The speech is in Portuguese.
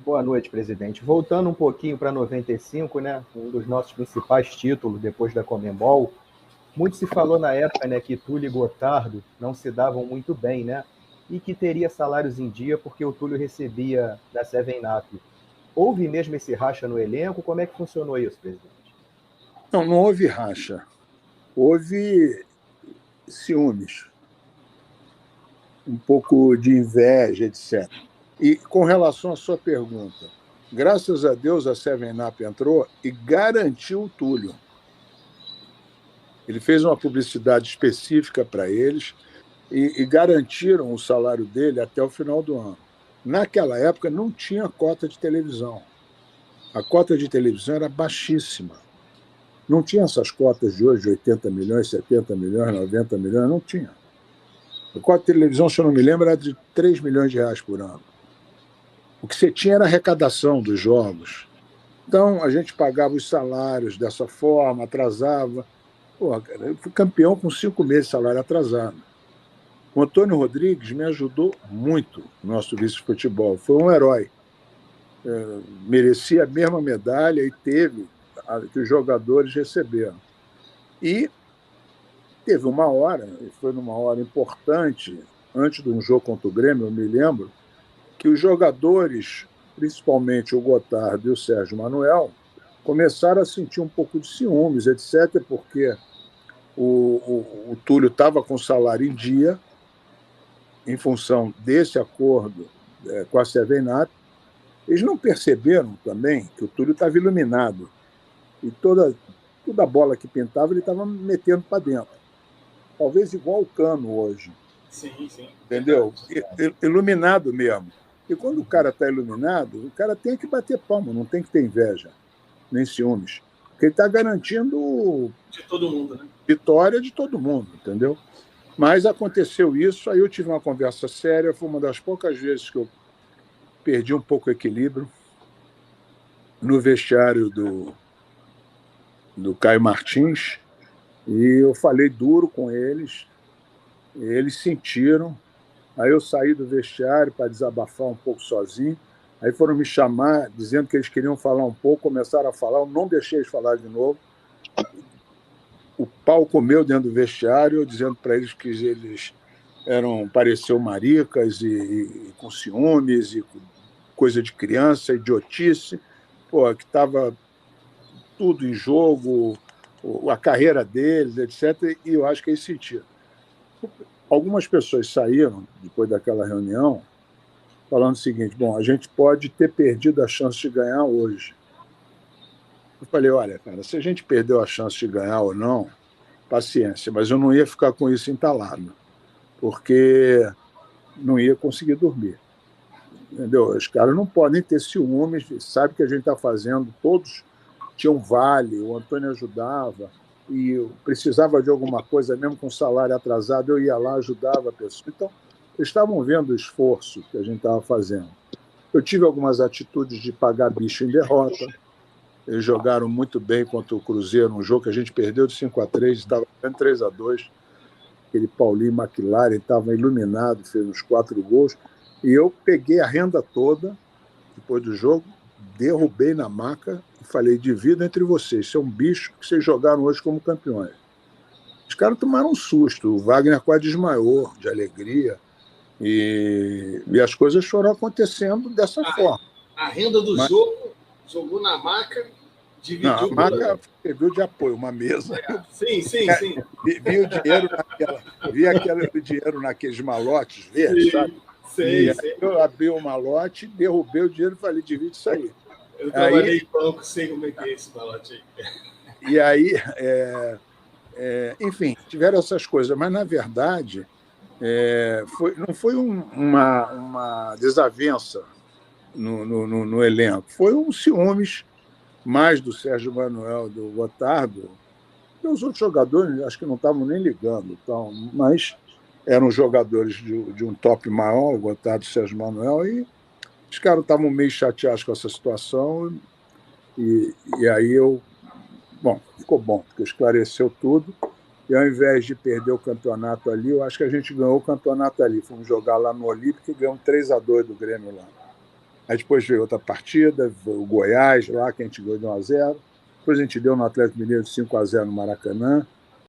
Boa noite, presidente. Voltando um pouquinho para 95, né, um dos nossos principais títulos depois da Conmebol, muito se falou na época, né, que Túlio e Gotardo não se davam muito bem, né, e que teria salários em dia porque o Túlio recebia da Seven Up. Houve mesmo esse racha no elenco? Como é que funcionou isso, presidente? Não, não houve racha. Houve ciúmes, um pouco de inveja, etc. E com relação à sua pergunta, graças a Deus a Seven Up entrou e garantiu o Túlio. Ele fez uma publicidade específica para eles e garantiram o salário dele até o final do ano. Naquela época não tinha cota de televisão. A cota de televisão era baixíssima. Não tinha essas cotas de hoje de 80 milhões, 70 milhões, 90 milhões, não tinha. A cota de televisão, se eu não me lembro, era de 3 milhões de reais por ano. O que você tinha era a arrecadação dos jogos. Então, a gente pagava os salários dessa forma, atrasava. Pô, cara, eu fui campeão com 5 meses de salário atrasado. O Antônio Rodrigues me ajudou muito, nosso vice-futebol. Foi um herói. Merecia a mesma medalha e teve a que os jogadores receberam. E teve uma hora, foi numa hora importante, antes de um jogo contra o Grêmio, eu me lembro, que os jogadores, principalmente o Gotardo e o Sérgio Manuel, começaram a sentir um pouco de ciúmes, etc., porque o Túlio estava com o salário em dia, em função desse acordo com a Sevenap. Eles não perceberam também que o Túlio estava iluminado. E toda a bola que pintava, ele estava metendo para dentro. Talvez igual o Cano hoje. Sim, sim. Entendeu? Iluminado mesmo. E quando o cara está iluminado, o cara tem que bater palma, não tem que ter inveja, nem ciúmes. Porque ele está garantindo de todo mundo, né? Vitória de todo mundo, entendeu? Mas aconteceu isso, aí eu tive uma conversa séria, foi uma das poucas vezes que eu perdi um pouco o equilíbrio no vestiário do Caio Martins, e eu falei duro com eles, eles sentiram. Aí eu saí do vestiário para desabafar um pouco sozinho, aí foram me chamar, dizendo que eles queriam falar um pouco, começaram a falar, eu não deixei eles falar de novo. O pau comeu dentro do vestiário, eu dizendo para eles que eles pareciam maricas e com ciúmes e coisa de criança, idiotice, pô, que estava tudo em jogo, a carreira deles, etc. E eu acho que eles sentiram. Algumas pessoas saíram, depois daquela reunião, falando o seguinte: bom, a gente pode ter perdido a chance de ganhar hoje. Eu falei: olha, cara, se a gente perdeu a chance de ganhar ou não, paciência, mas eu não ia ficar com isso entalado, porque não ia conseguir dormir. Entendeu? Os caras não podem ter ciúmes, sabe que a gente está fazendo, todos tinham vale, o Antônio ajudava, e eu precisava de alguma coisa, mesmo com salário atrasado, eu ia lá, ajudava a pessoa. Então, eles estavam vendo o esforço que a gente estava fazendo. Eu tive algumas atitudes de pagar bicho em derrota. Eles jogaram muito bem contra o Cruzeiro, um jogo que a gente perdeu de 5-3, estava 3-2. Aquele Paulinho McLaren estava iluminado, fez uns 4 gols. E eu peguei a renda toda, depois do jogo, derrubei na maca e falei: divido entre vocês, isso é um bicho que vocês jogaram hoje como campeões. Os caras tomaram um susto, o Wagner quase desmaiou de alegria, e as coisas foram acontecendo dessa forma. A renda do jogo, jogou na maca, dividiu. Não, a maca serviu de apoio, uma mesa. Sim. Vi o dinheiro naqueles malotes verdes, sabe? Sei. Eu abri o malote, derrubei o dinheiro e falei: divide isso aí. Eu trabalhei em banco, sei como é que é esse malote aí. E aí, enfim, tiveram essas coisas, mas, na verdade, não foi uma desavença no elenco, foi um ciúmes mais do Sérgio Manuel, do Gotardo, e os outros jogadores acho que não estavam nem ligando, então, mas eram jogadores de um top maior, o Gotardo e o Sérgio Manuel, e os caras estavam meio chateados com essa situação, e aí ficou bom, porque esclareceu tudo, e ao invés de perder o campeonato ali, eu acho que a gente ganhou o campeonato ali. Fomos jogar lá no Olímpico e ganhamos 3-2 do Grêmio lá. Aí depois veio outra partida, o Goiás lá, que a gente ganhou de 1-0. Depois a gente deu no Atlético Mineiro 5-0 no Maracanã.